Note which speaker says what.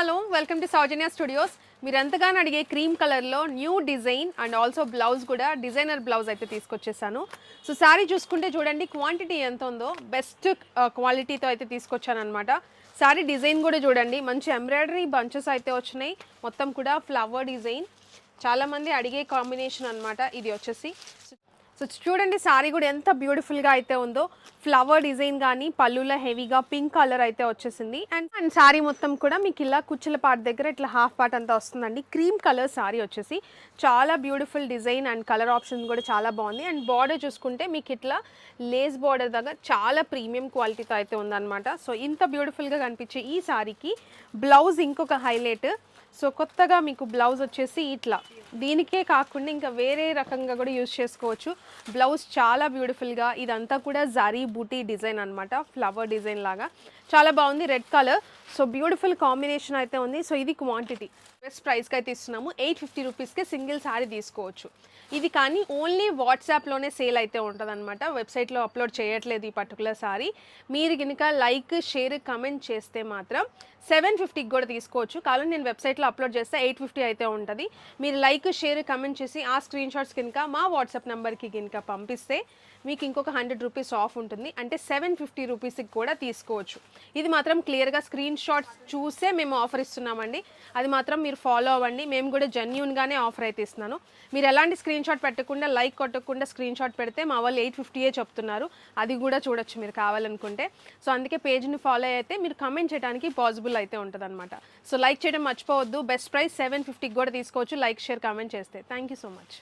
Speaker 1: Hello welcome to Soujanya studios. మీరు ఎంతగానో అడిగే క్రీమ్ కలర్లో new design and also blouse కూడా డిజైనర్ బ్లౌజ్ అయితే తీసుకొచ్చేసాను. సో శారీ చూసుకుంటే చూడండి క్వాంటిటీ ఎంత ఉందో బెస్ట్ క్వాలిటీతో అయితే తీసుకొచ్చాను అనమాట. శారీ డిజైన్ కూడా చూడండి, మంచి ఎంబ్రాయిడరీ బంచెస్ అయితే వచ్చినాయి. మొత్తం కూడా ఫ్లవర్ డిజైన్, చాలామంది అడిగే కాంబినేషన్ అనమాట ఇది వచ్చేసి. సో చూడండి శారీ కూడా ఎంత బ్యూటిఫుల్గా అయితే ఉందో. ఫ్లవర్ డిజైన్ కానీ పళ్ళులో హెవీగా పింక్ కలర్ అయితే వచ్చేసింది. అండ్ శారీ మొత్తం కూడా మీకు ఇలా కుచ్చుల పార్ట్ దగ్గర ఇట్లా హాఫ్ పార్ట్ అంతా వస్తుందండి. క్రీమ్ కలర్ శారీ వచ్చేసి చాలా beautiful design and colour option కూడా చాలా బాగుంది. అండ్ బార్డర్ చూసుకుంటే మీకు ఇట్లా లేస్ బార్డర్ దగ్గర చాలా ప్రీమియం క్వాలిటీతో అయితే ఉందన్నమాట. సో ఇంత బ్యూటిఫుల్గా కనిపించే ఈ శారీకి బ్లౌజ్ ఇంకొక హైలైట్. సో కొత్తగా మీకు బ్లౌజ్ వచ్చేసి ఇట్లా, దీనికే కాకుండా ఇంకా వేరే రకంగా కూడా యూజ్ చేసుకోవచ్చు. బ్లౌజ్ చాలా బ్యూటిఫుల్గా, ఇదంతా కూడా జరీ బూటీ డిజైన్ అనమాట, ఫ్లవర్ డిజైన్ లాగా చాలా బాగుంది. Red colour, so beautiful combination అయితే ఉంది. సో ఇది క్వాంటిటీ బెస్ట్ ప్రైస్కి అయితే ఇస్తున్నాము. 850 రూపీస్కే సింగిల్ శారీ తీసుకోవచ్చు. ఇది కానీ ఓన్లీ వాట్సాప్లోనే సేల్ అయితే ఉంటుంది అనమాట, వెబ్సైట్లో అప్లోడ్ చేయట్లేదు ఈ పర్టికులర్ శారీ. మీరు కనుక లైక్ షేర్ కమెంట్ చేస్తే మాత్రం 750కి కూడా తీసుకోవచ్చు. కావాలని నేను వెబ్సైట్లో అప్లోడ్ చేస్తే 850 అయితే ఉంటుంది. మీరు లైక్ షేర్ కమెంట్ చేసి ఆ స్క్రీన్ షాట్స్ కనుక మా వాట్సాప్ నెంబర్కి కనుక పంపిస్తే మీకు ఇంకొక 100 రూపీస్ ఆఫ్ ఉంటుంది. అంటే 750 రూపీస్కి కూడా తీసుకోవచ్చు. ఇది మాత్రం క్లియర్గా స్క్రీన్ షాట్స్ చూసే మేము ఆఫర్ ఇస్తున్నామండి, అది మాత్రం మీరు ఫాలో అవ్వండి. మేము కూడా జెన్యూన్గానే ఆఫర్ అయితే ఇస్తున్నాను. మీరు ఎలాంటి స్క్రీన్ షాట్ పెట్టకుండా లైక్ కొట్టకుండా స్క్రీన్ షాట్ పెడితే మా వాళ్ళు 850 చెప్తున్నారు, అది కూడా చూడొచ్చు మీరు కావాలనుకుంటే. సో అందుకే పేజ్ని ఫాలో అయితే మీరు కమెంట్ చేయడానికి పాసిబుల్ అయితే ఉంటుంది అనమాట. సో లైక్ చేయడం మర్చిపోవద్దు. బెస్ట్ ప్రైస్ 750కి కూడా తీసుకోవచ్చు లైక్ షేర్ కమెంట్ చేస్తే. Thank you so much.